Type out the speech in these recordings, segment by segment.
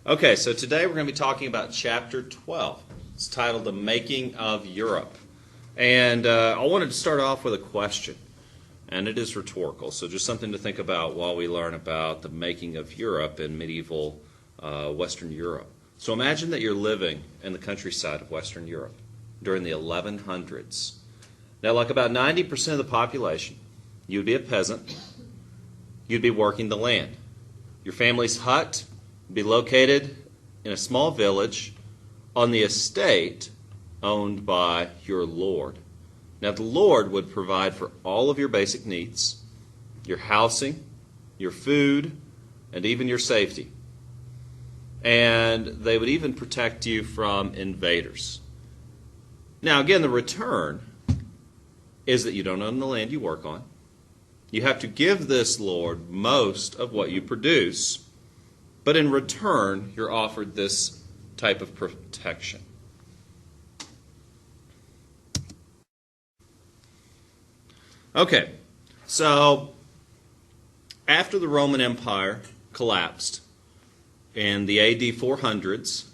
Okay, so today we're going to be talking about chapter 12. It's titled The Making of Europe. And I wanted to start off with a question, and it is rhetorical, so just something to think about while we learn about the making of Europe in medieval Western Europe. So imagine that you're living in the countryside of Western Europe during the 1100s. Now, like about 90% of the population, you'd be a peasant. You'd be working the land. Your family's hut would be located in a small village on the estate owned by your lord. Now, the lord would provide for all of your basic needs, your housing, your food, and even your safety. And they would even protect you from invaders. Now, again, the return is that you don't own the land you work on. You have to give this lord most of what you produce, but in return, you're offered this type of protection. Okay, so after the Roman Empire collapsed in the AD 400s,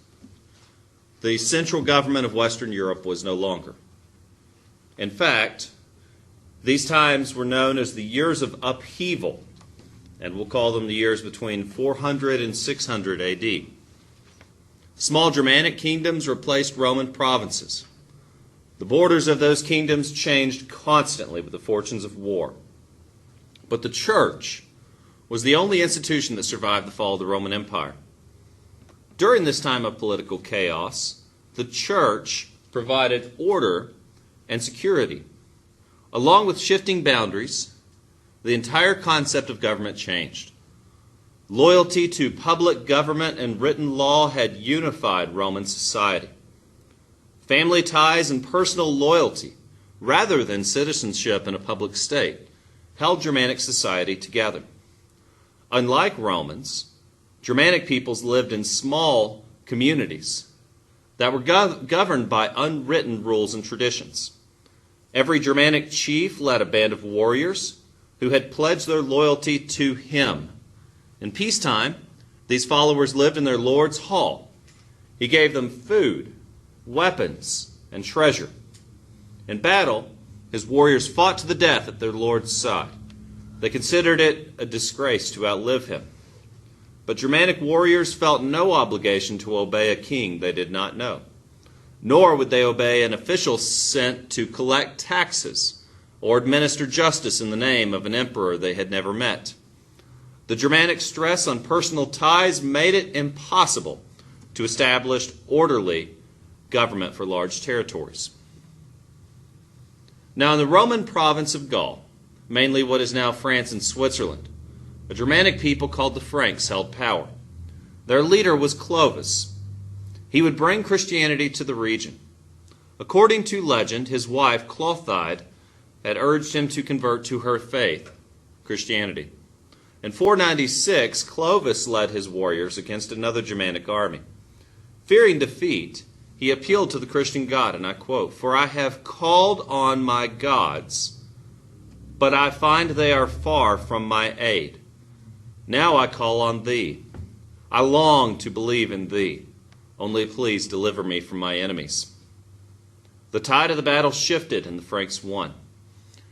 the central government of Western Europe was no longer. In fact, these times were known as the years of upheaval, and we'll call them the years between 400 and 600 AD. Small Germanic kingdoms replaced Roman provinces. The borders of those kingdoms changed constantly with the fortunes of war. But the church was the only institution that survived the fall of the Roman Empire. During this time of political chaos, the church provided order and security. Along with shifting boundaries, the entire concept of government changed. Loyalty to public government and written law had unified Roman society. Family ties and personal loyalty, rather than citizenship in a public state, held Germanic society together. Unlike Romans, Germanic peoples lived in small communities that were governed by unwritten rules and traditions. Every Germanic chief led a band of warriors who had pledged their loyalty to him. In peacetime, these followers lived in their lord's hall. He gave them food, weapons, and treasure. In battle, his warriors fought to the death at their lord's side. They considered it a disgrace to outlive him. But Germanic warriors felt no obligation to obey a king they did not know. Nor would they obey an official sent to collect taxes or administer justice in the name of an emperor they had never met. The Germanic stress on personal ties made it impossible to establish orderly government for large territories. Now, in the Roman province of Gaul, mainly what is now France and Switzerland, a Germanic people called the Franks held power. Their leader was Clovis. He would bring Christianity to the region. According to legend, his wife, Clothilde, had urged him to convert to her faith, Christianity. In 496, Clovis led his warriors against another Germanic army. Fearing defeat, he appealed to the Christian God, and I quote, "For I have called on my gods, but I find they are far from my aid. Now I call on thee. I long to believe in thee. Only please deliver me from my enemies." The tide of the battle shifted, and the Franks won.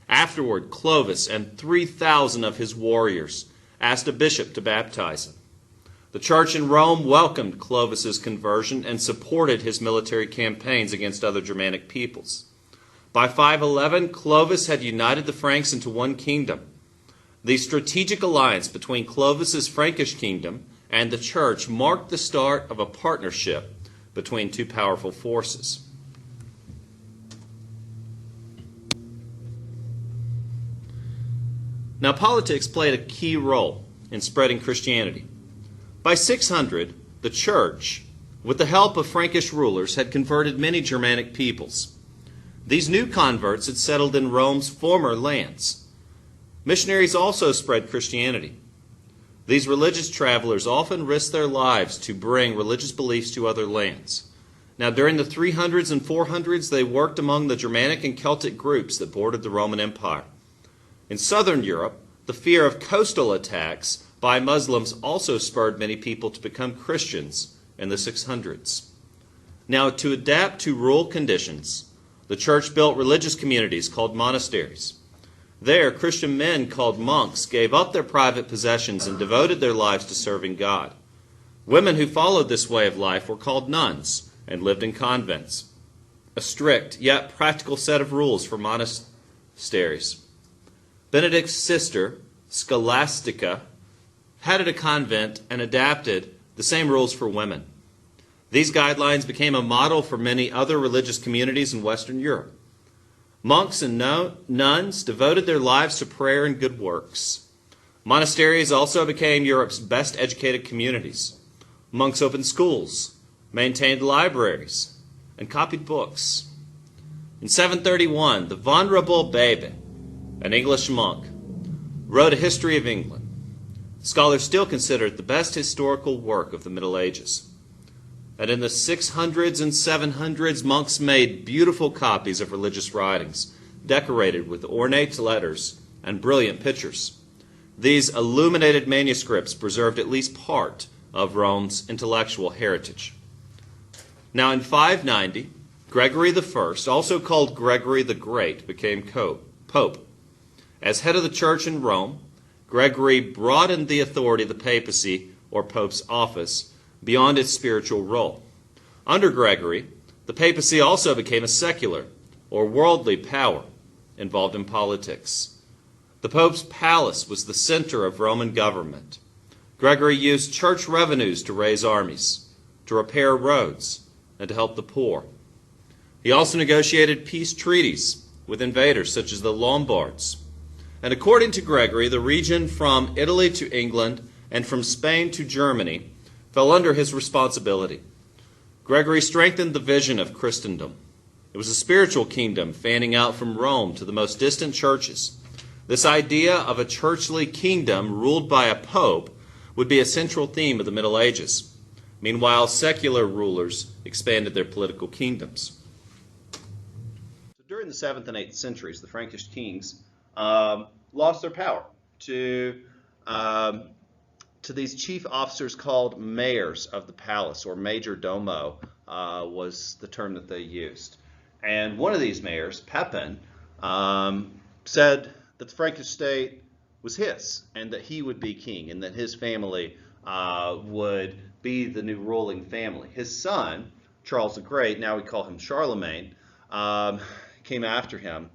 Afterward, Clovis and 3,000 of his warriors asked a bishop to baptize him. The church in Rome welcomed Clovis's conversion and supported his military campaigns against other Germanic peoples. By 511, Clovis had united the Franks into one kingdom. The strategic alliance between Clovis's Frankish kingdom and the church marked the start of a partnership between two powerful forces. Now, politics played a key role in spreading Christianity. By 600, the church, with the help of Frankish rulers, had converted many Germanic peoples. These new converts had settled in Rome's former lands. Missionaries also spread Christianity. These religious travelers often risked their lives to bring religious beliefs to other lands. Now, during the 300s and 400s, they worked among the Germanic and Celtic groups that bordered the Roman Empire. In southern Europe, the fear of coastal attacks by Muslims also spurred many people to become Christians in the 600s. Now, to adapt to rural conditions, the church built religious communities called monasteries. There, Christian men called monks gave up their private possessions and devoted their lives to serving God. Women who followed this way of life were called nuns and lived in convents, a strict yet practical set of rules for monasteries. Benedict's sister, Scholastica, headed a convent and adapted the same rules for women. These guidelines became a model for many other religious communities in Western Europe. Monks and nuns devoted their lives to prayer and good works. Monasteries also became Europe's best educated communities. Monks opened schools, maintained libraries, and copied books. In 731, the Venerable Bede, an English monk, wrote a history of England. Scholars still consider it the best historical work of the Middle Ages. And in the 600s and 700s, monks made beautiful copies of religious writings, decorated with ornate letters and brilliant pictures. These illuminated manuscripts preserved at least part of Rome's intellectual heritage. Now in 590, Gregory I, also called Gregory the Great, became Pope. As head of the church in Rome, Gregory broadened the authority of the papacy, or Pope's office, beyond its spiritual role. Under Gregory, the papacy also became a secular or worldly power involved in politics. The Pope's palace was the center of Roman government. Gregory used church revenues to raise armies, to repair roads, and to help the poor. He also negotiated peace treaties with invaders such as the Lombards. And according to Gregory, the region from Italy to England and from Spain to Germany fell under his responsibility. Gregory strengthened the vision of Christendom. It was a spiritual kingdom fanning out from Rome to the most distant churches. This idea of a churchly kingdom ruled by a pope would be a central theme of the Middle Ages. Meanwhile, secular rulers expanded their political kingdoms. During the 7th and 8th centuries, the Frankish kings lost their power to these chief officers called mayors of the palace, or major domo was the term that they used. And one of these mayors, Pepin, said that the Frankish state was his, and that he would be king, and that his family would be the new ruling family. His son, Charles the Great, now we call him Charlemagne, came after him.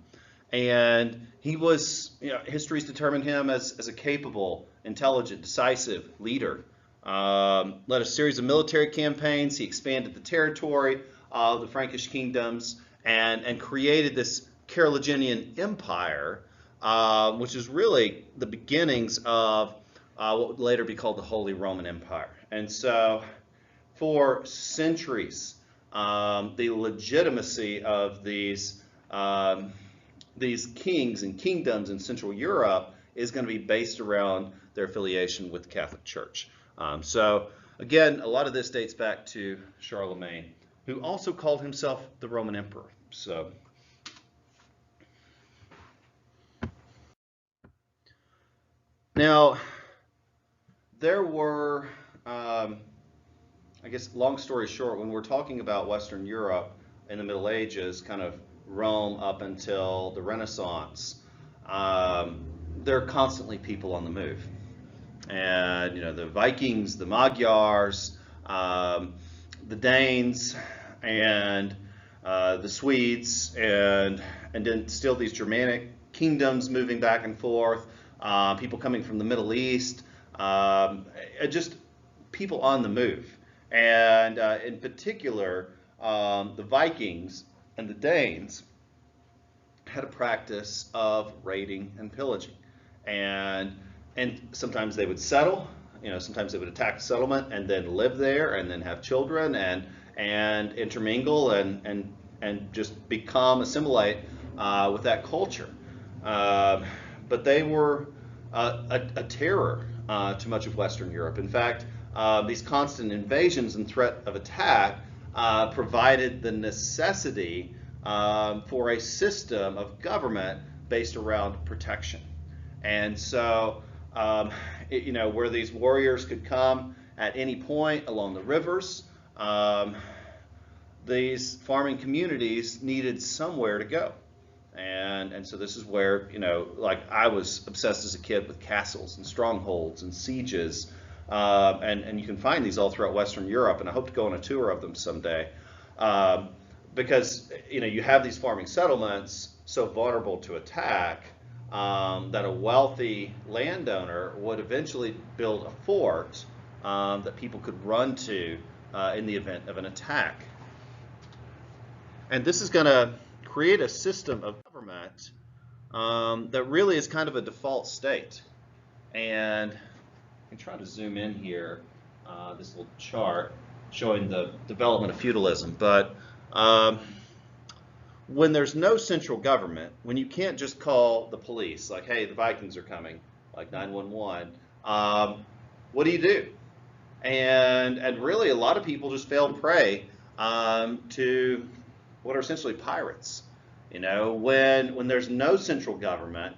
And he was, history's determined him as a capable, intelligent, decisive leader. Led a series of military campaigns. He expanded the territory of the Frankish kingdoms and created this Carolingian Empire, which is really the beginnings of what would later be called the Holy Roman Empire. And so for centuries, the legitimacy of these kings and kingdoms in Central Europe is going to be based around their affiliation with the Catholic Church. So again, a lot of this dates back to Charlemagne, who also called himself the Roman Emperor. So now there were, I guess, long story short, when we're talking about Western Europe in the Middle Ages, kind of Rome up until the Renaissance, there are constantly people on the move. And, the Vikings, the Magyars, the Danes, and the Swedes, and then still these Germanic kingdoms moving back and forth, people coming from the Middle East, just people on the move. And in particular, the Vikings and the Danes had a practice of raiding and pillaging, and sometimes they would settle, sometimes they would attack the settlement and then live there and then have children and intermingle and just assimilate with that culture. But they were a terror to much of Western Europe. In fact, these constant invasions and threat of attack provided the necessity for a system of government based around protection. And so you know, where these warriors could come at any point along the rivers. These farming communities needed somewhere to go. And so this is where, you know, like I was obsessed as a kid with castles and strongholds and sieges. And you can find these all throughout Western Europe, and I hope to go on a tour of them someday. Because, you know, you have these farming settlements so vulnerable to attack that a wealthy landowner would eventually build a fort that people could run to in the event of an attack. And this is going to create a system of government that really is kind of a default state. And I can try to zoom in here, this little chart showing the development of feudalism. But when there's no central government, when you can't just call the police, like, hey, the Vikings are coming, like 911, what do? And really, a lot of people just fell prey to what are essentially pirates. You know, when there's no central government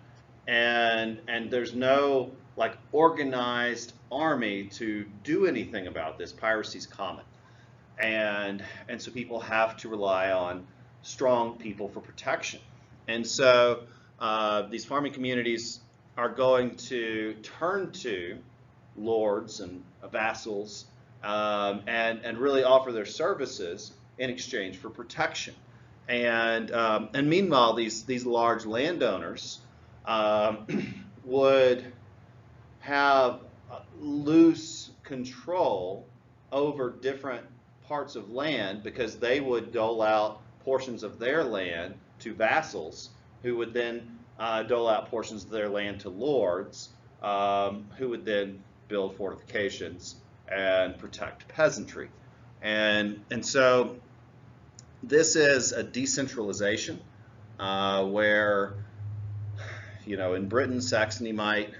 and there's no like organized army to do anything about this, piracy's common. And so people have to rely on strong people for protection. And so these farming communities are going to turn to lords and vassals and really offer their services in exchange for protection. And meanwhile, these large landowners would have loose control over different parts of land because they would dole out portions of their land to vassals who would then dole out portions of their land to lords who would then build fortifications and protect peasantry. And so this is a decentralization where, you know, in Britain, Saxony might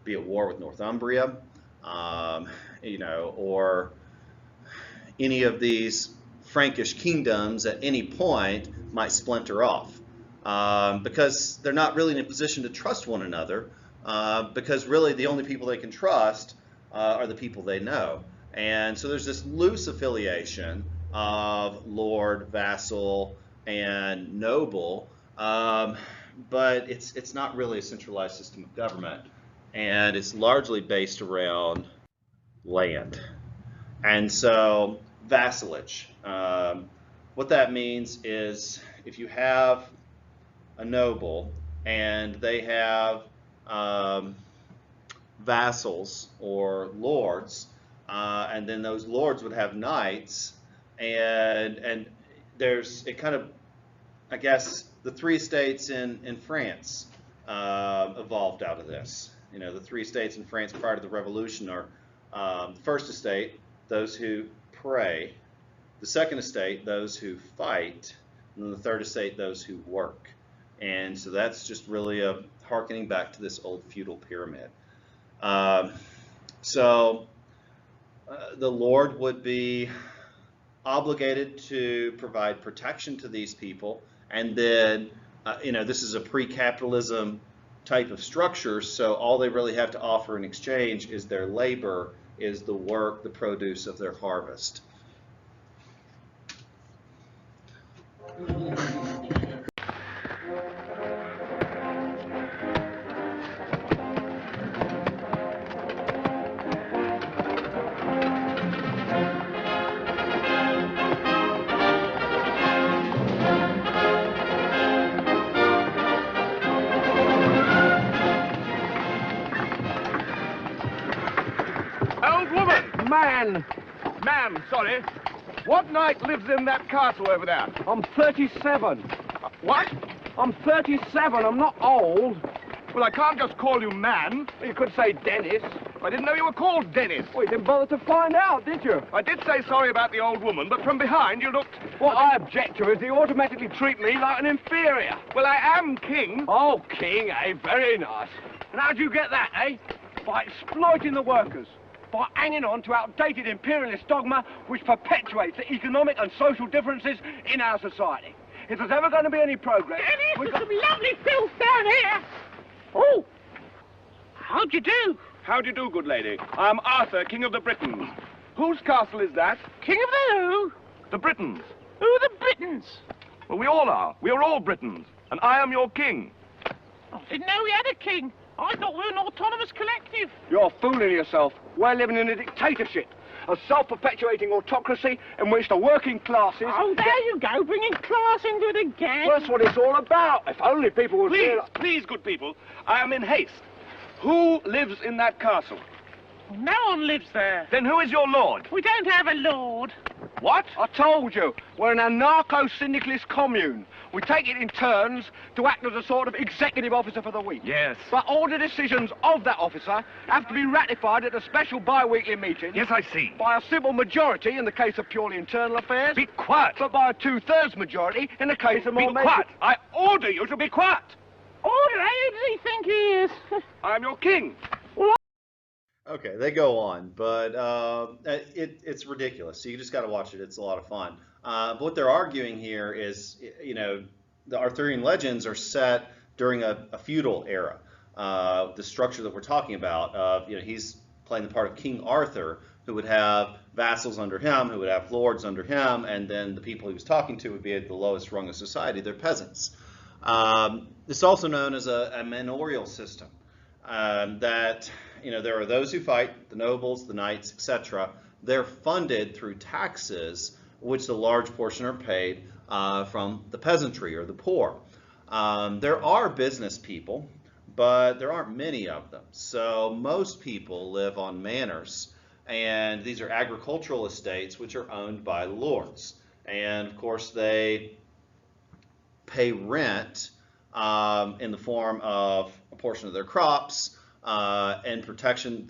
be at war with Northumbria, you know, or any of these Frankish kingdoms at any point might splinter off because they're not really in a position to trust one another because really the only people they can trust are the people they know. And so there's this loose affiliation of lord, vassal, and noble, but it's not really a centralized system of government, and it's largely based around land. And so vassalage, what that means is if you have a noble and they have vassals or lords, and then those lords would have knights, and there's it kind of, I guess, the three estates in France evolved out of this. You know, the three estates in France prior to the Revolution are the first estate, those who pray; the second estate, those who fight; and then the third estate, those who work. And so that's just really a harkening back to this old feudal pyramid. So the lord would be obligated to provide protection to these people, and then you know, this is a pre-capitalism type of structure, so all they really have to offer in exchange is their labor, is the work, the produce of their harvest. Ma'am, sorry. What knight lives in that castle over there? I'm 37. What? I'm 37. I'm not old. Well, I can't just call you man. You could say Dennis. I didn't know you were called Dennis. Well, you didn't bother to find out, did you? I did say sorry about the old woman, but from behind you looked... What I object to is you automatically treat me like an inferior. Well, I am king. Oh, king, eh? Very nice. And how'd you get that, eh? By exploiting the workers. By hanging on to outdated imperialist dogma which perpetuates the economic and social differences in our society. If there's ever going to be any progress... Dennis, there's some lovely filth down here. Oh, how'd you do? How do you do, good lady? I am Arthur, King of the Britons. Whose castle is that? King of the who? The Britons. Who are the Britons? Well, we all are. We are all Britons. And I am your king. I didn't know we had a king. I thought we were an autonomous collective. You're fooling yourself. We're living in a dictatorship. A self-perpetuating autocracy in which the working classes... Oh, there you go, bringing class into it again. Well, that's what it's all about. If only people would Please, feel... please, good people. I am in haste. Who lives in that castle? No one lives there. Then who is your lord? We don't have a lord. What? I told you, we're an anarcho-syndicalist commune. We take it in turns to act as a sort of executive officer for the week. Yes. But all the decisions of that officer have to be ratified at a special bi-weekly meeting. Yes, I see. By a simple majority in the case of purely internal affairs. Be quiet. But by a two-thirds majority in the case of Be more quiet. I order you to be quiet. Order, who does he think he is? I am your king. Okay, they go on, but it's ridiculous. So you just got to watch it. It's a lot of fun. But what they're arguing here is, the Arthurian legends are set during a feudal era. The structure that we're talking about, he's playing the part of King Arthur, who would have vassals under him, who would have lords under him, and then the people he was talking to would be at the lowest rung of society. They're peasants. It's also known as a manorial system. That there are those who fight, the nobles, the knights, etc. They're funded through taxes, which a large portion are paid from the peasantry or the poor. There are business people, but there aren't many of them. So most people live on manors, and these are agricultural estates which are owned by lords. And of course they pay rent in the form of a portion of their crops, and protection.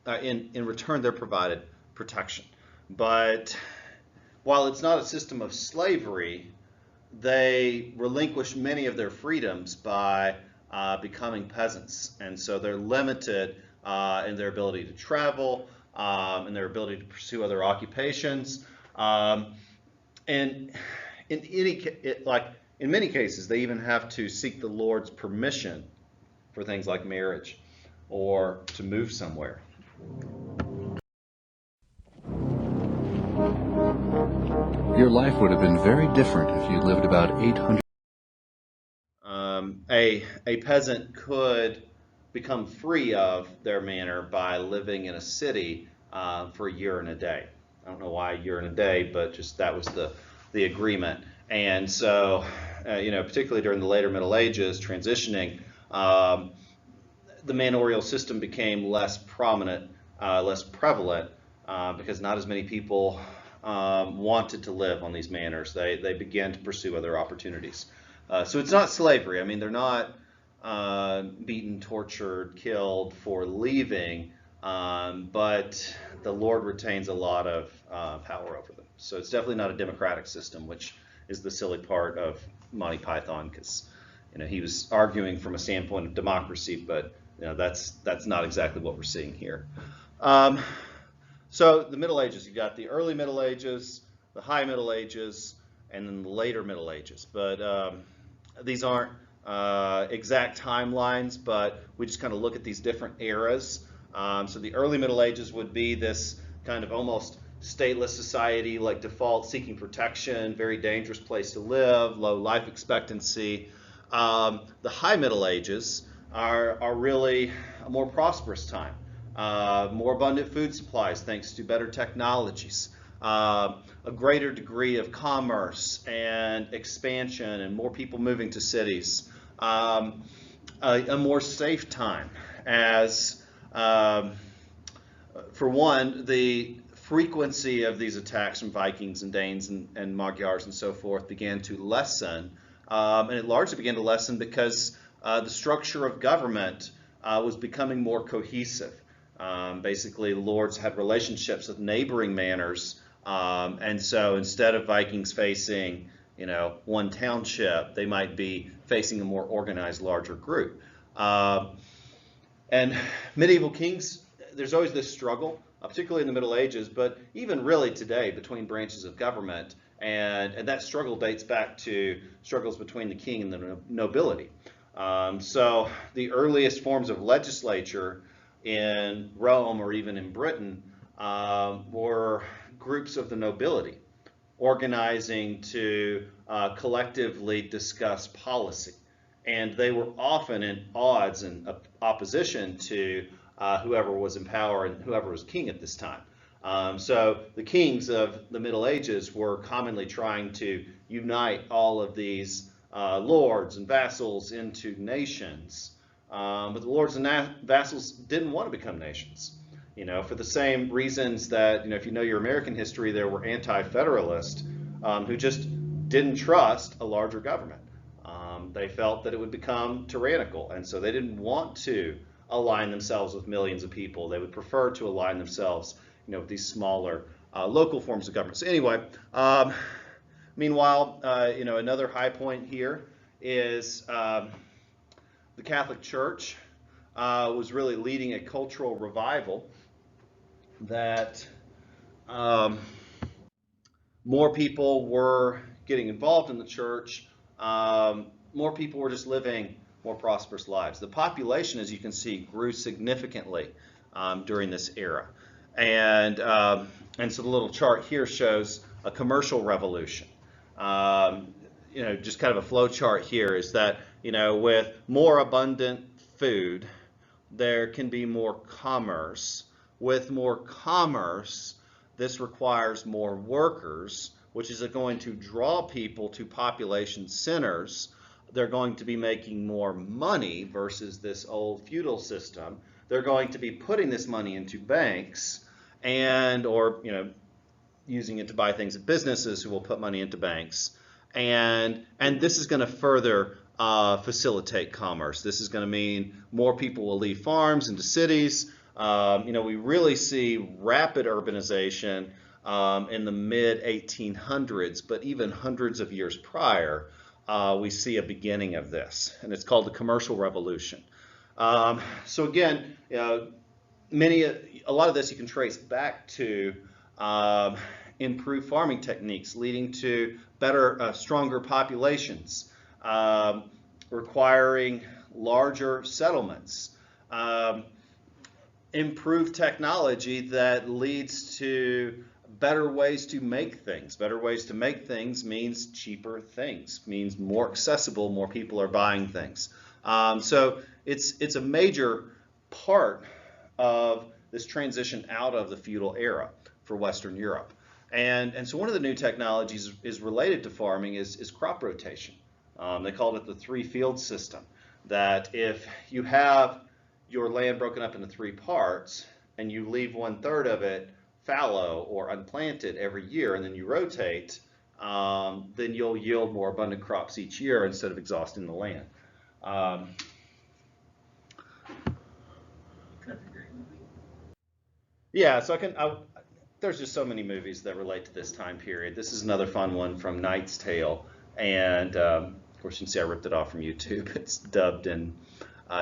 In return, they're provided protection. But while it's not a system of slavery, they relinquish many of their freedoms by becoming peasants, and so they're limited in their ability to travel, and their ability to pursue other occupations, and in many cases, they even have to seek the Lord's permission for things like marriage or to move somewhere. Your life would have been very different if you lived about 800. A peasant could become free of their manor by living in a city for a year and a day. I don't know why a year and a day, but just that was the agreement. And so, particularly during the later Middle Ages, transitioning, the manorial system became less prominent, less prevalent, because not as many people wanted to live on these manors. They began to pursue other opportunities. So it's not slavery. I mean, they're not beaten, tortured, killed for leaving, but the Lord retains a lot of power over them. So it's definitely not a democratic system, which is the silly part of Monty Python, because he was arguing from a standpoint of democracy, but that's not exactly what we're seeing here. So the Middle Ages, you've got the early Middle Ages, the High Middle Ages, and then the later Middle Ages. But these aren't exact timelines, but we just kind of look at these different eras. So the early Middle Ages would be this kind of almost stateless society, like default, seeking protection, very dangerous place to live, low life expectancy. The High Middle Ages are really a more prosperous time. More abundant food supplies thanks to better technologies, a greater degree of commerce and expansion, and more people moving to cities, a more safe time as, for one, the frequency of these attacks from Vikings and Danes and Magyars and so forth began to lessen, and it largely began to lessen because the structure of government was becoming more cohesive. Basically, lords had relationships with neighboring manors, and so instead of Vikings facing, one township, they might be facing a more organized, larger group. And medieval kings, there's always this struggle, particularly in the Middle Ages, but even really today, between branches of government, and that struggle dates back to struggles between the king and the nobility. So the earliest forms of legislature in Rome or even in Britain were groups of the nobility organizing to collectively discuss policy. And they were often in odds and opposition to whoever was in power and whoever was king at this time. So the kings of the Middle Ages were commonly trying to unite all of these lords and vassals into nations. But the lords and vassals didn't want to become nations. For the same reasons that, if you know your American history, there were anti-federalists who just didn't trust a larger government. They felt that it would become tyrannical, and so they didn't want to align themselves with millions of people. They would prefer to align themselves, with these smaller local forms of government. So anyway, meanwhile, another high point here is the Catholic Church was really leading a cultural revival that more people were getting involved in the church. More people were just living more prosperous lives. The population, as you can see, grew significantly during this era. And so the little chart here shows a commercial revolution. Just kind of a flow chart here is that, with more abundant food, there can be more commerce. With more commerce, this requires more workers, which is going to draw people to population centers. They're going to be making more money versus this old feudal system. They're going to be putting this money into banks or using it to buy things at businesses who will put money into banks. And this is going to further facilitate commerce. This is going to mean more people will leave farms into cities. We really see rapid urbanization in the mid-1800s, but even hundreds of years prior, we see a beginning of this, and it's called the Commercial Revolution. So again, a lot of this you can trace back to improved farming techniques, leading to better, stronger populations, requiring larger settlements. Improved technology that leads to better ways to make things. Better ways to make things means cheaper things, means more accessible, more people are buying things. So it's a major part of this transition out of the feudal era for Western Europe. And so one of the new technologies is related to farming is crop rotation. They called it the three-field system, that if you have your land broken up into three parts and you leave 1/3 of it fallow or unplanted every year and then you rotate, then you'll yield more abundant crops each year instead of exhausting the land. Yeah, so there's just so many movies that relate to this time period. This is another fun one from Knight's Tale, and of course you can see I ripped it off from YouTube. It's dubbed in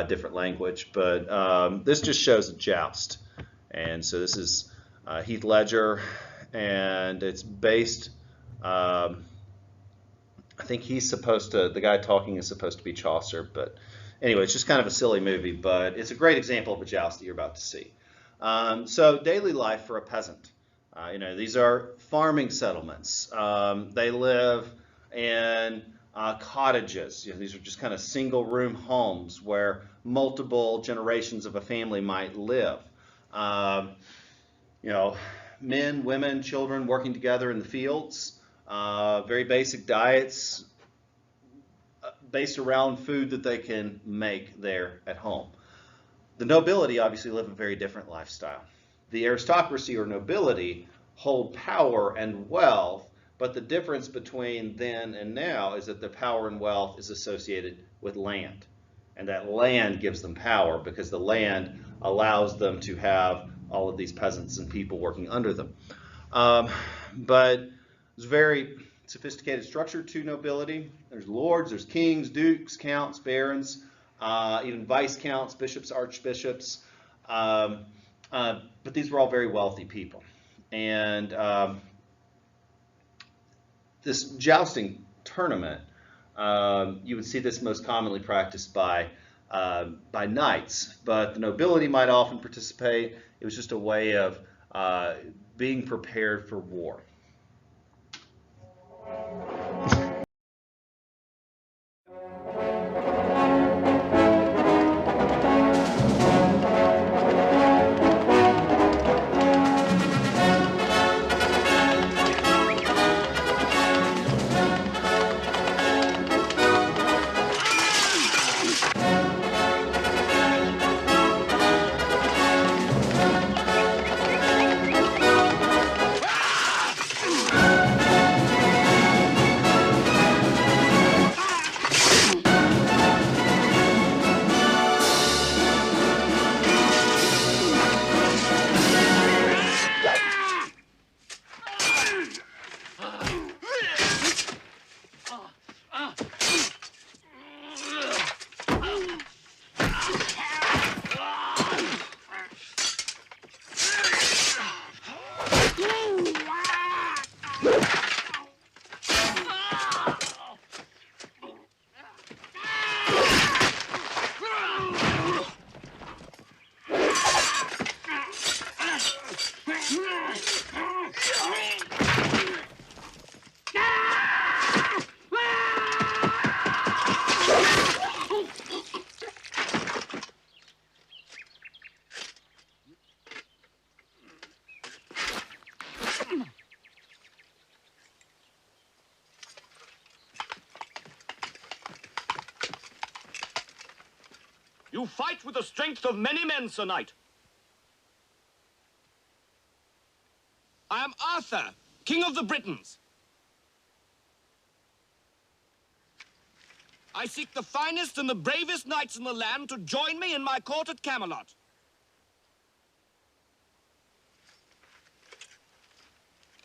different language, but this just shows a joust. And so this is Heath Ledger, and it's based, I think the guy talking is supposed to be Chaucer, but anyway, it's just kind of a silly movie, but it's a great example of a joust that you're about to see. So daily life for a peasant. These are farming settlements. They live in cottages. These are just kind of single room homes where multiple generations of a family might live. Men, women, children working together in the fields. Very basic diets based around food that they can make there at home. The nobility obviously live a very different lifestyle. The aristocracy or nobility hold power and wealth, but the difference between then and now is that the power and wealth is associated with land. And that land gives them power because the land allows them to have all of these peasants and people working under them. But it's a very sophisticated structure to nobility. There's lords, there's kings, dukes, counts, barons, even viscounts, bishops, archbishops. But these were all very wealthy people. And this jousting tournament, you would see this most commonly practiced by by knights, but the nobility might often participate. It was just a way of being prepared for war. You fight with the strength of many men, Sir Knight. I am Arthur, King of the Britons. I seek the finest and the bravest knights in the land to join me in my court at Camelot.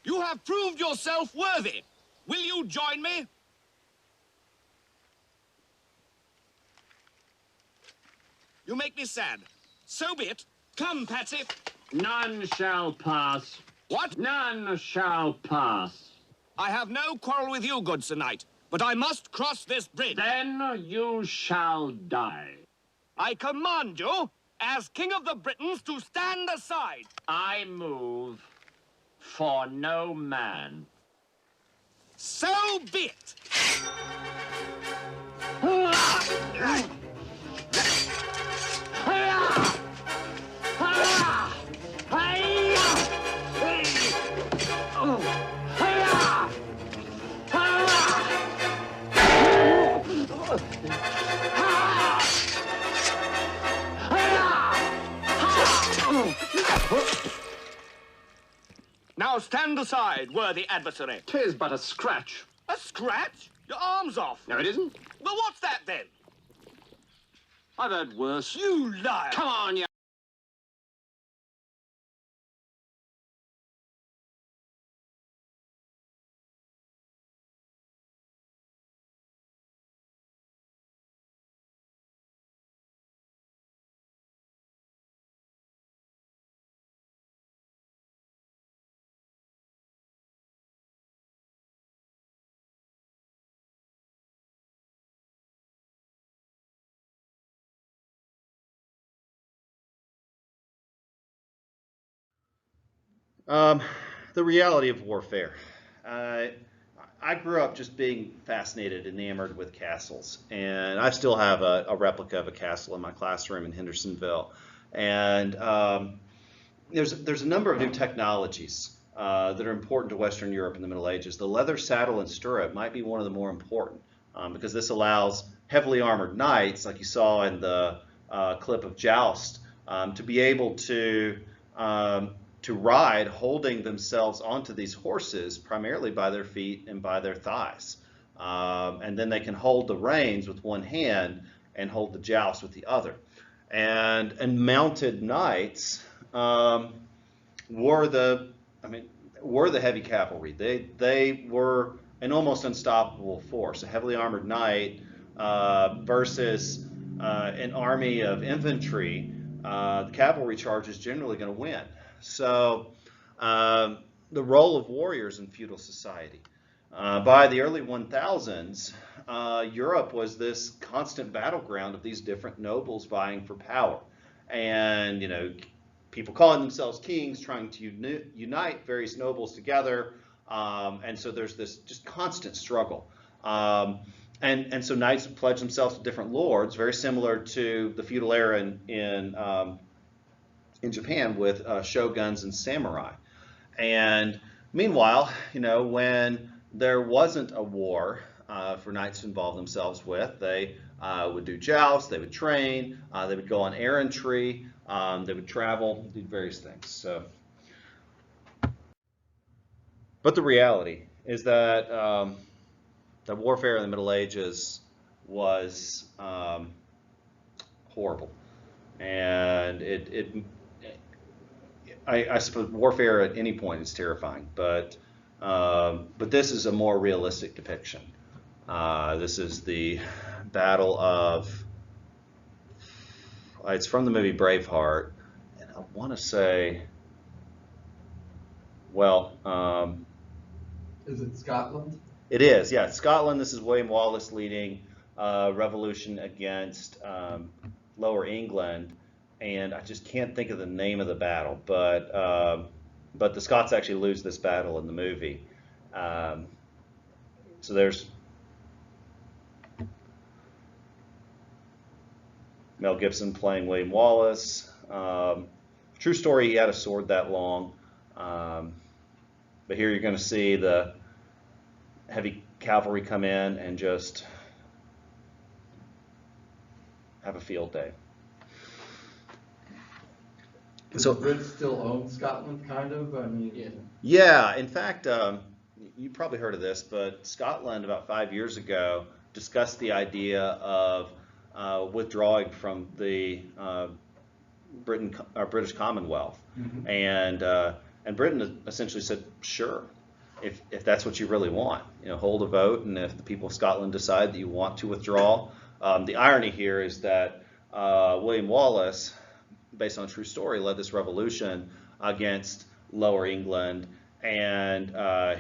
You have proved yourself worthy. Will you join me? You make me sad. So be it. Come, Patsy. None shall pass. What? None shall pass. I have no quarrel with you, good Sir Knight, but I must cross this bridge. Then you shall die. I command you, as King of the Britons, to stand aside. I move for no man. So be it. Now stand aside, worthy adversary. 'Tis but a scratch. A scratch? Your arm's off. No, it isn't. Well, what's that then? I've heard worse. You liar. Come on, you... The reality of warfare. I grew up just being fascinated, enamored with castles, and I still have a replica of a castle in my classroom in Hendersonville. And there's a number of new technologies that are important to Western Europe in the Middle Ages. The leather saddle and stirrup might be one of the more important because this allows heavily armored knights, like you saw in the clip of Joust, to be able to ride holding themselves onto these horses primarily by their feet and by their thighs. And then they can hold the reins with one hand and hold the joust with the other. And mounted knights were the heavy cavalry. They were an almost unstoppable force. A heavily armored knight versus an army of infantry, the cavalry charge is generally going to win. So the role of warriors in feudal society. By the early 1000s, Europe was this constant battleground of these different nobles vying for power. And, people calling themselves kings, trying to unite various nobles together. And so there's this just constant struggle. And so knights would pledge themselves to different lords, very similar to the feudal era in Japan with shoguns and samurai. And meanwhile, when there wasn't a war for knights to involve themselves with, they would do jousts, they would train, they would go on errantry, they would travel, do various things. So, but the reality is that the warfare in the Middle Ages was horrible, and I suppose warfare at any point is terrifying, but this is a more realistic depiction. This is the Battle of, it's from the movie Braveheart, and I want to say, is it Scotland? It is, yeah, Scotland. This is William Wallace leading revolution against Lower England, and I just can't think of the name of the battle, but the Scots actually lose this battle in the movie. So there's Mel Gibson playing William Wallace. True story, he had a sword that long, but here you're going to see the heavy cavalry come in and just have a field day. Does the Brits still own Scotland, kind of? I mean, yeah. In fact, you probably heard of this, but Scotland about 5 years ago discussed the idea of withdrawing from the British Commonwealth, mm-hmm. And Britain essentially said, sure, if that's what you really want, hold a vote, and if the people of Scotland decide that you want to withdraw. The irony here is that William Wallace, based on a true story, led this revolution against Lower England, and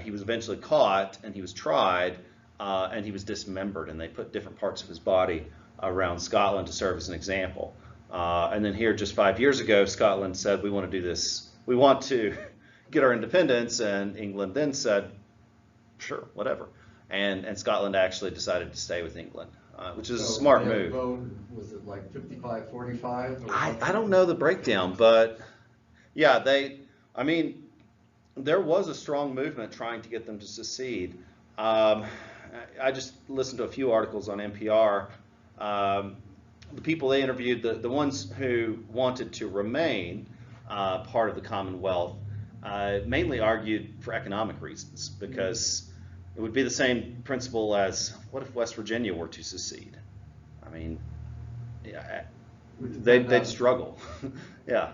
he was eventually caught, and he was tried, and he was dismembered, and they put different parts of his body around Scotland to serve as an example. And then here, just 5 years ago, Scotland said, we want to do this, we want to get our independence, and England then said, sure, whatever. And Scotland actually decided to stay with England, which is a smart move. Vote, was it like 55-45? I don't know the breakdown, but yeah, there was a strong movement trying to get them to secede. I just listened to a few articles on NPR. The people they interviewed, the ones who wanted to remain part of the Commonwealth, mainly argued for economic reasons, because it would be the same principle as, what if West Virginia were to secede? I mean, they'd struggle. Yeah.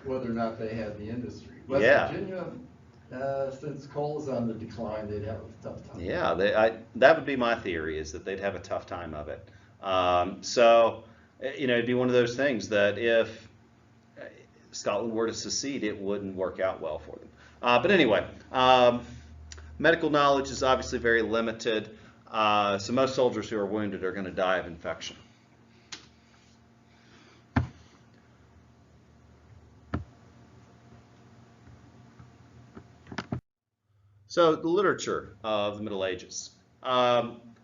Whether or not they had the industry. West Virginia, since coal's on the decline, they'd have a tough time. Yeah, that would be my theory, is that they'd have a tough time of it. So, it'd be one of those things that if Scotland were to secede, it wouldn't work out well for them. But anyway, medical knowledge is obviously very limited. So most soldiers who are wounded are going to die of infection. So the literature of the Middle Ages.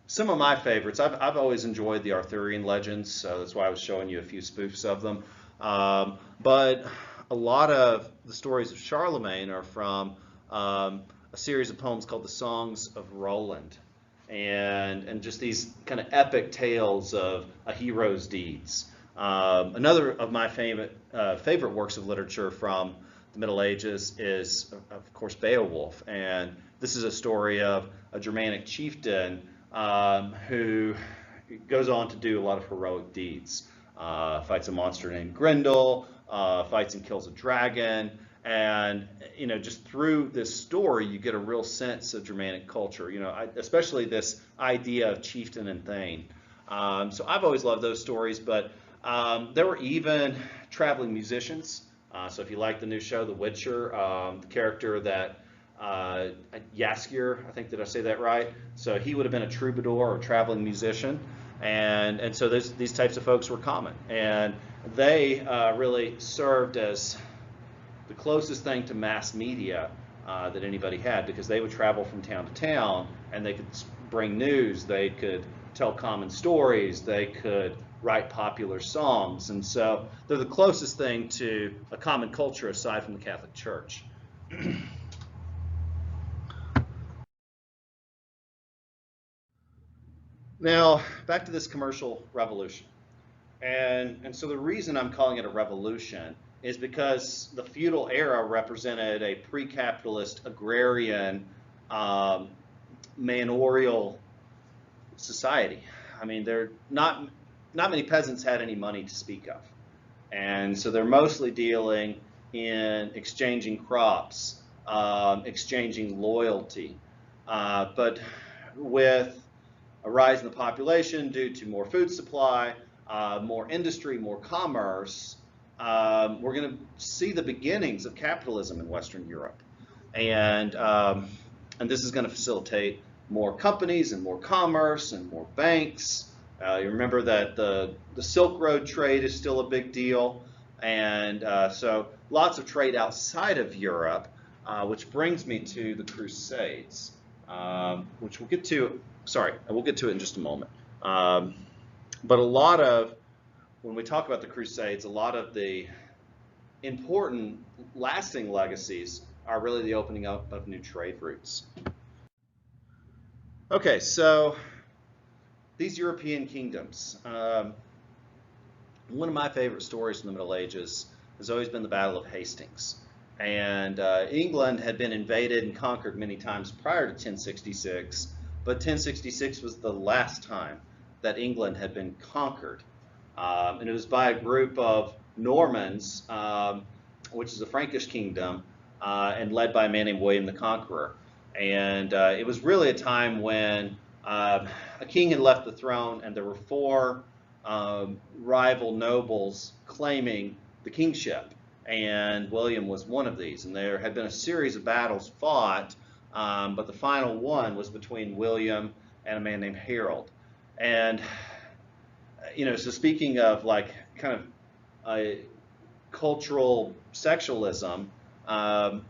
Some of my favorites, I've always enjoyed the Arthurian legends, so that's why I was showing you a few spoofs of them. But a lot of the stories of Charlemagne are from a series of poems called the Songs of Roland, and just these kind of epic tales of a hero's deeds. Another of my favorite works of literature from the Middle Ages is, of course, Beowulf, and this is a story of a Germanic chieftain who goes on to do a lot of heroic deeds. Fights a monster named Grendel, fights and kills a dragon, and just through this story you get a real sense of Germanic culture. Especially this idea of chieftain and thane. So I've always loved those stories, but there were even traveling musicians. So if you like the new show, The Witcher, the character that Yaskier, I think, did I say that right? So he would have been a troubadour or traveling musician. And so these types of folks were common. And they really served as the closest thing to mass media that anybody had, because they would travel from town to town and they could bring news, they could tell common stories, they could write popular songs. And so they're the closest thing to a common culture aside from the Catholic Church. Now, back to this commercial revolution. And so the reason I'm calling it a revolution is because the feudal era represented a pre-capitalist, agrarian, manorial society. I mean, not many peasants had any money to speak of. And so they're mostly dealing in exchanging crops, exchanging loyalty. But with a rise in the population due to more food supply, more industry, more commerce, we're going to see the beginnings of capitalism in Western Europe. And this is going to facilitate more companies and more commerce and more banks. You remember that the Silk Road trade is still a big deal. And so lots of trade outside of Europe, which brings me to the Crusades, which we'll get to. Sorry, we'll get to it in just a moment. But when we talk about the Crusades, a lot of the important lasting legacies are really the opening up of new trade routes. Okay, so these European kingdoms. One of my favorite stories from the Middle Ages has always been the Battle of Hastings. And England had been invaded and conquered many times prior to 1066, but 1066 was the last time that England had been conquered. And it was by a group of Normans, which is a Frankish kingdom, and led by a man named William the Conqueror. And it was really a time when a king had left the throne, and there were four rival nobles claiming the kingship. And William was one of these. And there had been a series of battles fought, but the final one was between William and a man named Harold. And, so speaking of like kind of cultural sexualism, a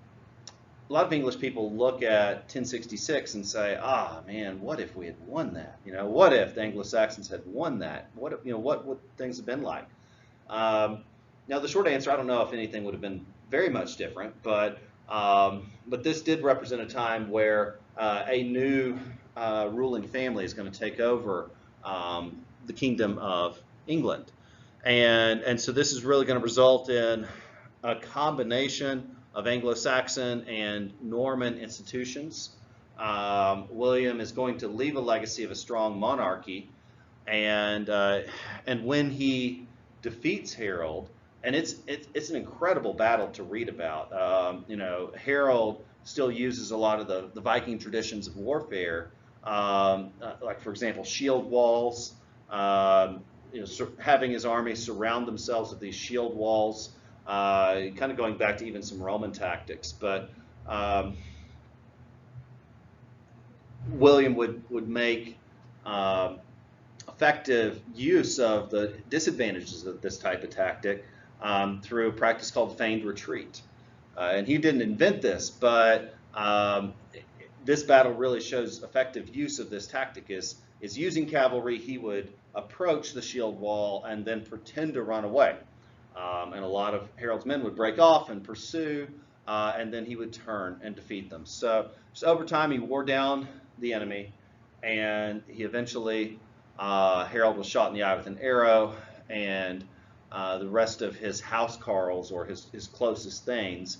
lot of English people look at 1066 and say, man, what if we had won that? What if the Anglo-Saxons had won that? What would things have been like? Now, the short answer, I don't know if anything would have been very much different, but this did represent a time where a new ruling family is going to take over the kingdom of England. And so this is really going to result in a combination of Anglo-Saxon and Norman institutions. William is going to leave a legacy of a strong monarchy, and when he defeats Harold, and it's an incredible battle to read about. Harold still uses a lot of the Viking traditions of warfare, like for example, shield walls. Having his army surround themselves with these shield walls, kind of going back to even some Roman tactics. But William would make effective use of the disadvantages of this type of tactic through a practice called feigned retreat. And he didn't invent this, but this battle really shows effective use of this tactic is using cavalry. He would approach the shield wall and then pretend to run away. And a lot of Harold's men would break off and pursue, and then he would turn and defeat them. So over time, he wore down the enemy, and he eventually, Harold was shot in the eye with an arrow, and the rest of his housecarls, or his closest things,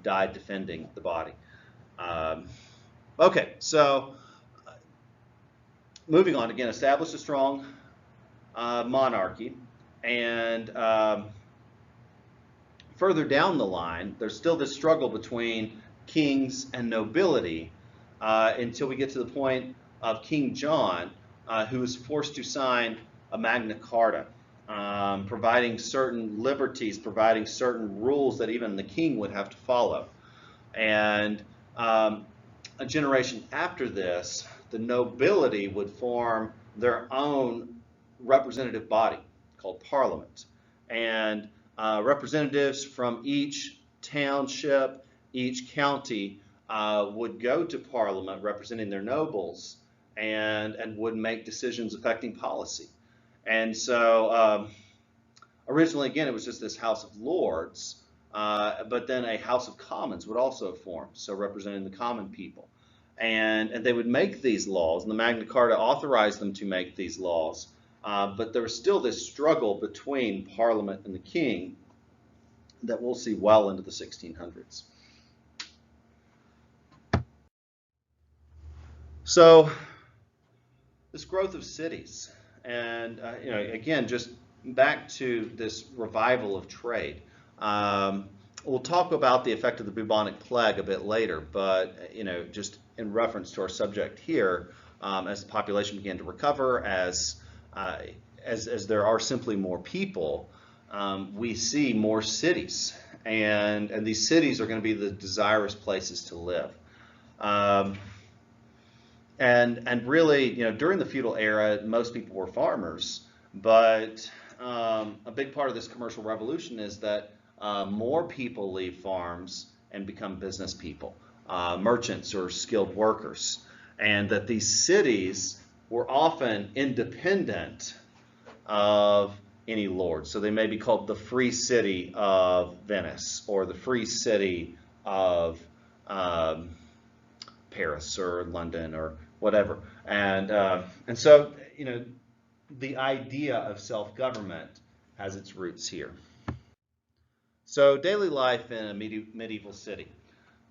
died defending the body. Okay, so moving on again, established a strong monarchy, and further down the line, there's still this struggle between kings and nobility until we get to the point of King John, who was forced to sign a Magna Carta, providing certain liberties, providing certain rules that even the king would have to follow. And A generation after this, the nobility would form their own representative body called Parliament. And representatives from each township, each county would go to Parliament representing their nobles and would make decisions affecting policy. And so originally, again, it was just this House of Lords, but then a House of Commons would also form, so representing the common people. And they would make these laws, and the Magna Carta authorized them to make these laws, but there was still this struggle between Parliament and the King that we'll see well into the 1600s. So this growth of cities, and again, just back to this revival of trade. We'll talk about the effect of the bubonic plague a bit later, but just in reference to our subject here, as the population began to recover, as there are simply more people, we see more cities, and these cities are going to be the desirous places to live. And really, during the feudal era, most people were farmers, but a big part of this commercial revolution is that more people leave farms and become business people, merchants or skilled workers, and that these cities were often independent of any lord. So they may be called the free city of Venice or the free city of Paris or London or whatever. And so, the idea of self-government has its roots here. So daily life in a medieval city.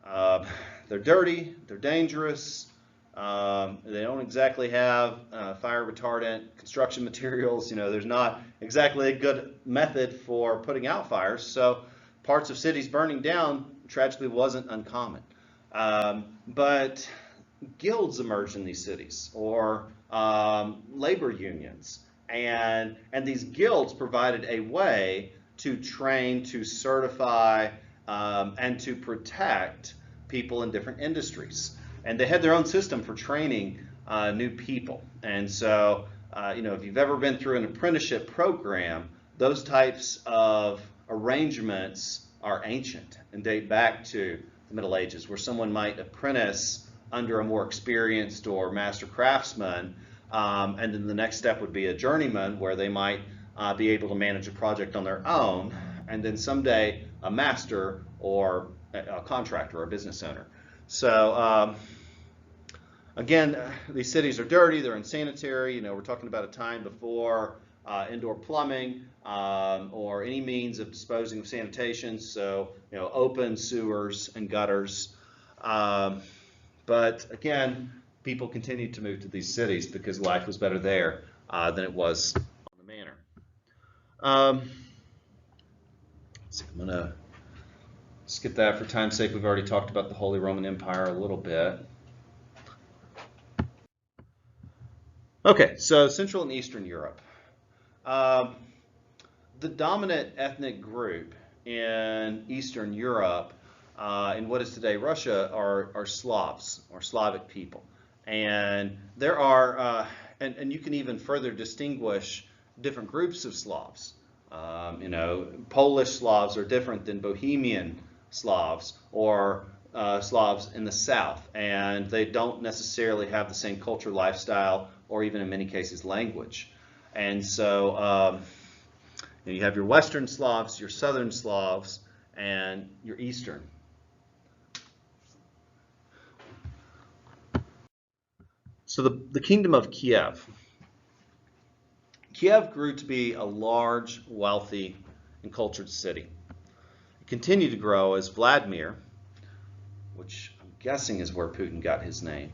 They're dirty, they're dangerous, they don't exactly have fire retardant construction materials. There's not exactly a good method for putting out fires, so parts of cities burning down tragically wasn't uncommon. But guilds emerged in these cities, or labor unions, and these guilds provided a way to train, to certify, and to protect people in different industries. And they had their own system for training new people. And so, if you've ever been through an apprenticeship program, those types of arrangements are ancient and date back to the Middle Ages, where someone might apprentice under a more experienced or master craftsman, and then the next step would be a journeyman, where they might be able to manage a project on their own, and then someday a master or a contractor or a business owner. So again, these cities are dirty, they're unsanitary. We're talking about a time before indoor plumbing or any means of disposing of sanitation, so open sewers and gutters. But again, people continued to move to these cities because life was better there than it was on the manor. Let's see, I'm going to skip that for time's sake. We've already talked about the Holy Roman Empire a little bit. Okay, so Central and Eastern Europe. The dominant ethnic group in Eastern Europe, in what is today Russia, are Slavs, or Slavic people. And there are, and you can even further distinguish different groups of Slavs. Polish Slavs are different than Bohemian Slavs, or Slavs in the south, and they don't necessarily have the same culture, lifestyle, or even in many cases language. And so you have your Western Slavs, your Southern Slavs, and your Eastern. So the Kingdom of Kiev. Kiev grew to be a large, wealthy, and cultured city. It continued to grow as Vladimir, which I'm guessing is where Putin got his name,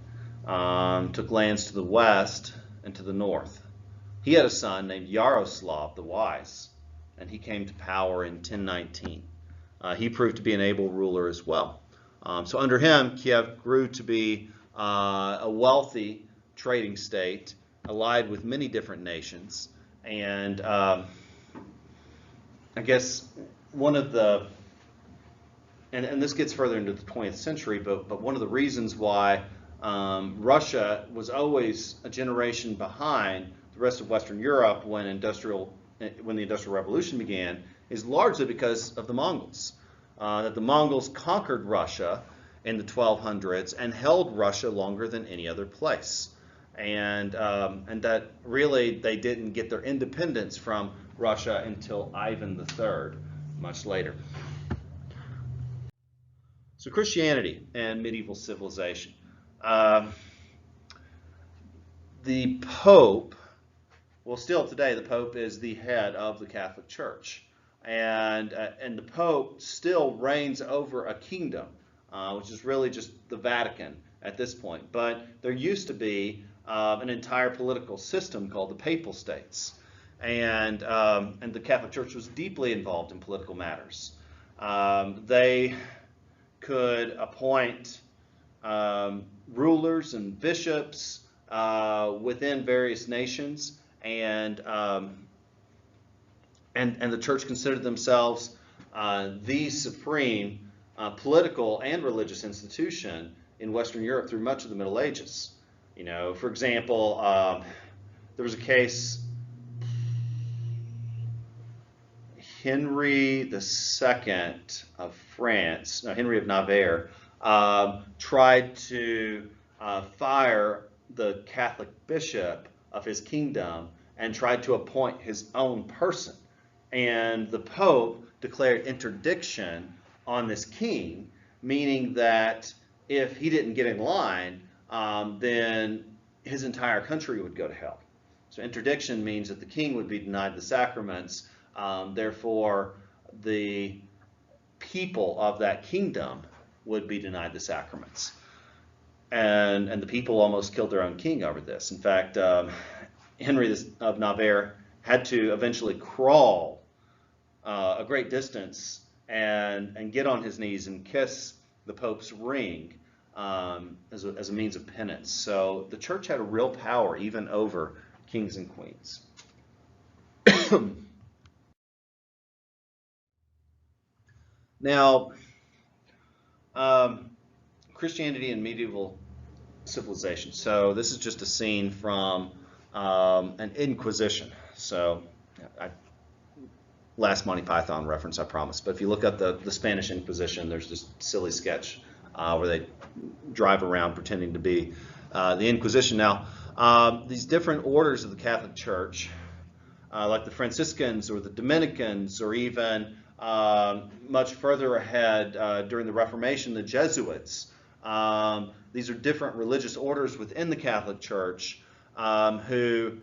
took lands to the west and to the north. He had a son named Yaroslav the Wise, and he came to power in 1019. He proved to be an able ruler as well. So under him, Kiev grew to be a wealthy trading state, allied with many different nations. And I guess one of the and this gets further into the 20th century, but one of the reasons why Russia was always a generation behind the rest of Western Europe when the Industrial Revolution began is largely because of the Mongols. That the Mongols conquered Russia in the 1200s and held Russia longer than any other place. And that really they didn't get their independence from Russia until Ivan III, much later. So Christianity and medieval civilization. The Pope, well, still today the Pope is the head of the Catholic Church, and the Pope still reigns over a kingdom, which is really just the Vatican at this point. But there used to be an entire political system called the Papal States, and the Catholic Church was deeply involved in political matters. They could appoint rulers and bishops within various nations, and the church considered themselves the supreme political and religious institution in Western Europe through much of the Middle Ages. You know, for example, there was a case, Henry II of France, no, Henry of Navarre, tried to fire the Catholic bishop of his kingdom and tried to appoint his own person. And the Pope declared interdiction on this king, meaning that if he didn't get in line, then his entire country would go to hell. So interdiction means that the king would be denied the sacraments. Therefore, the people of that kingdom would be denied the sacraments. And the people almost killed their own king over this. In fact, Henry of Navarre had to eventually crawl a great distance and get on his knees and kiss the Pope's ring as a means of penance. So the church had a real power even over kings and queens. Now, Christianity and medieval civilization. So this is just a scene from an Inquisition. So last Monty Python reference, I promise. But if you look up the Spanish Inquisition, there's this silly sketch where they drive around pretending to be the Inquisition. Now, these different orders of the Catholic Church, like the Franciscans or the Dominicans, or even much further ahead during the Reformation, the Jesuits. These are different religious orders within the Catholic Church who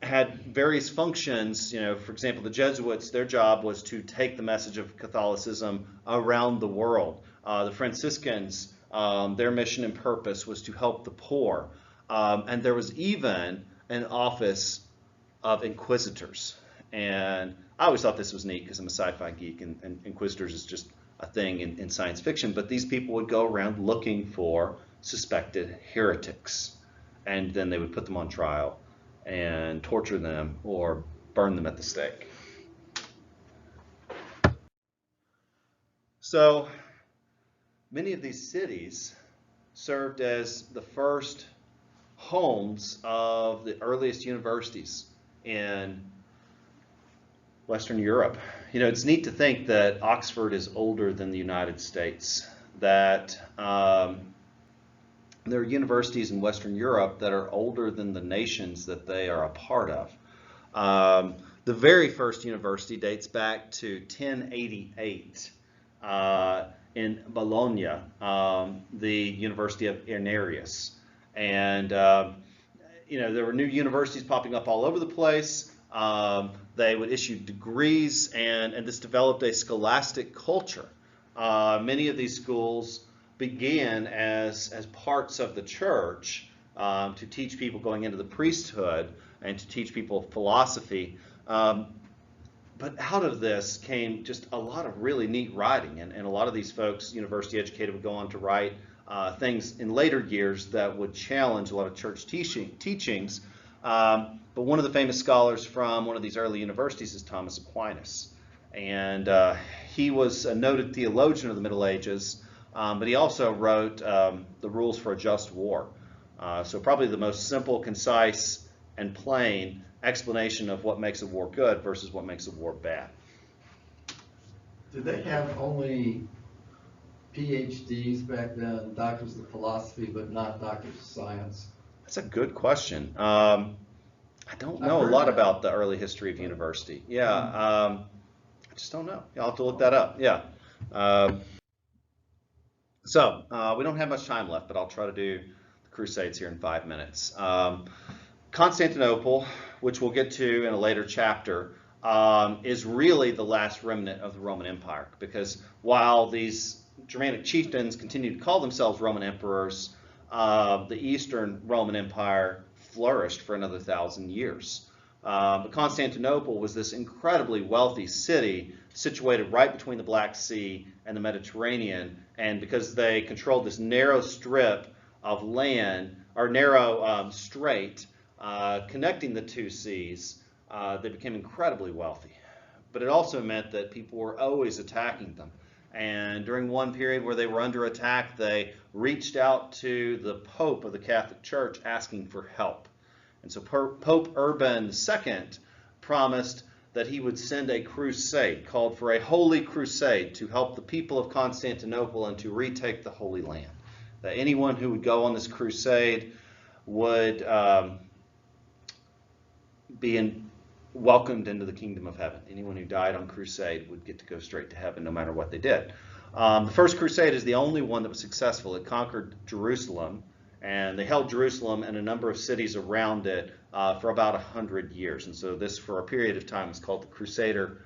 had various functions. You know, for example, the Jesuits, their job was to take the message of Catholicism around the world. The Franciscans, their mission and purpose was to help the poor. And there was even an office of inquisitors. And I always thought this was neat because I'm a sci-fi geek, and inquisitors is just a thing in science fiction. But these people would go around looking for suspected heretics, and then they would put them on trial and torture them or burn them at the stake. So many of these cities served as the first homes of the earliest universities in Western Europe. You know, it's neat to think that Oxford is older than the United States, that there are universities in Western Europe that are older than the nations that they are a part of. The very first university dates back to 1088 in Bologna, the University of Irnerius. And, you know, there were new universities popping up all over the place. They would issue degrees, and this developed a scholastic culture. Many of these schools began as parts of the church to teach people going into the priesthood and to teach people philosophy. But out of this came just a lot of really neat writing, and a lot of these folks, university educated, would go on to write things in later years that would challenge a lot of church teachings. But one of the famous scholars from one of these early universities is Thomas Aquinas. And he was a noted theologian of the Middle Ages, but he also wrote the Rules for a Just War. So probably the most simple, concise, and plain explanation of what makes a war good versus what makes a war bad. Did they have only PhDs back then, doctors of philosophy, but not doctors of science? That's a good question. I don't know a lot about the early history of university. Yeah, I just don't know. I'll have to look that up. Yeah. So we don't have much time left, but I'll try to do the Crusades here in 5 minutes. Constantinople, which we'll get to in a later chapter, is really the last remnant of the Roman Empire, because while these Germanic chieftains continued to call themselves Roman emperors, the Eastern Roman Empire flourished for another 1,000 years. But Constantinople was this incredibly wealthy city situated right between the Black Sea and the Mediterranean, and because they controlled this narrow strip of land, or narrow strait connecting the two seas, they became incredibly wealthy. But it also meant that people were always attacking them. And during one period where they were under attack, they reached out to the Pope of the Catholic Church asking for help. And so Pope Urban II promised that he would send a crusade, called for a holy crusade to help the people of Constantinople and to retake the Holy Land. That anyone who would go on this crusade would be welcomed into the kingdom of heaven. Anyone who died on crusade would get to go straight to heaven no matter what they did. The first crusade is the only one that was successful. It conquered Jerusalem, and they held Jerusalem and a number of cities around it for about 100 years. And so this, for a period of time, is called the Crusader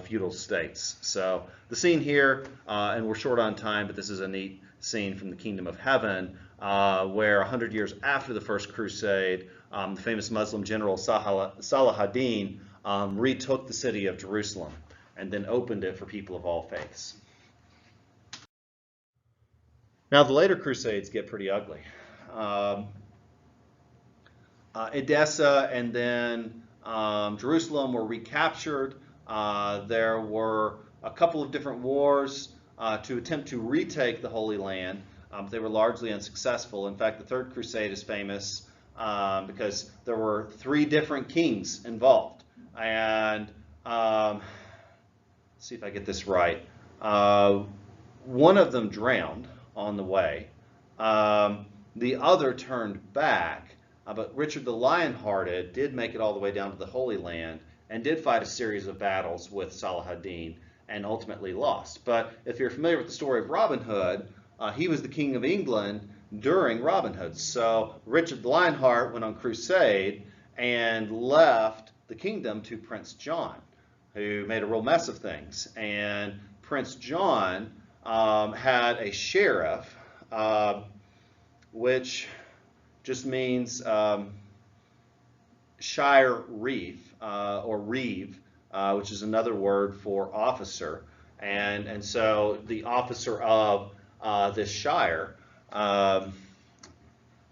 feudal states. So the scene here, and we're short on time, but this is a neat scene from the kingdom of heaven, where 100 years after the first crusade, the famous Muslim general Salah ad-Din retook the city of Jerusalem and then opened it for people of all faiths. Now the later crusades get pretty ugly. Edessa and then Jerusalem were recaptured. There were a couple of different wars to attempt to retake the Holy Land. They were largely unsuccessful. In fact, the Third Crusade is famous because there were 3 different kings involved. And let's see if I get this right. One of them drowned on the way. The other turned back, but Richard the Lionhearted did make it all the way down to the Holy Land and did fight a series of battles with Salah ad-Din and ultimately lost. But if you're familiar with the story of Robin Hood, he was the king of England during Robin Hood. So Richard the Lionheart went on crusade and left the kingdom to Prince John, who made a real mess of things. And Prince John had a sheriff, which just means shire reeve, or reeve, which is another word for officer. And so the officer of this shire,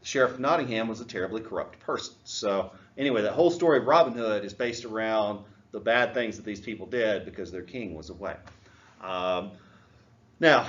Sheriff of Nottingham, was a terribly corrupt person. So anyway, the whole story of Robin Hood is based around the bad things that these people did because their king was away. Now,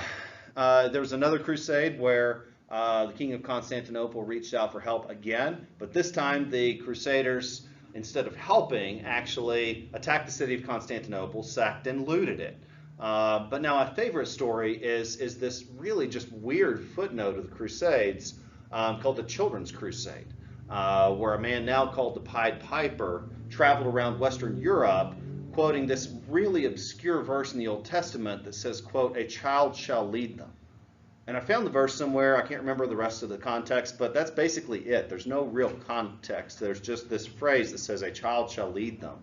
there was another crusade where the king of Constantinople reached out for help again, but this time the Crusaders, instead of helping, actually attacked the city of Constantinople, sacked and looted it. But now my favorite story is this really just weird footnote of the Crusades called the Children's Crusade, where a man now called the Pied Piper traveled around Western Europe quoting this really obscure verse in the Old Testament that says, quote, "A child shall lead them." And I found the verse somewhere. I can't remember the rest of the context, but that's basically it. There's no real context. There's just this phrase that says, "A child shall lead them."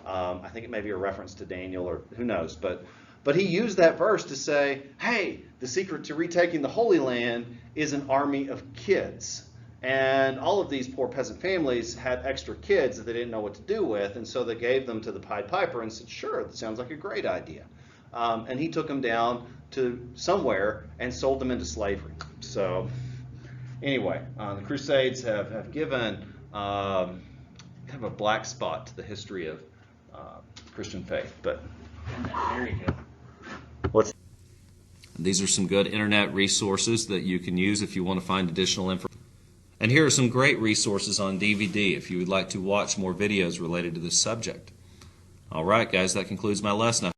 I think it may be a reference to Daniel, or who knows. But he used that verse to say, hey, the secret to retaking the Holy Land is an army of kids. And all of these poor peasant families had extra kids that they didn't know what to do with, and so they gave them to the Pied Piper and said, sure, that sounds like a great idea. And he took them down to somewhere and sold them into slavery. So anyway, the Crusades have given kind of a black spot to the history of Christian faith. But There you go. These are some good internet resources that you can use if you want to find additional information. And here are some great resources on DVD if you would like to watch more videos related to this subject. All right, guys, that concludes my lesson.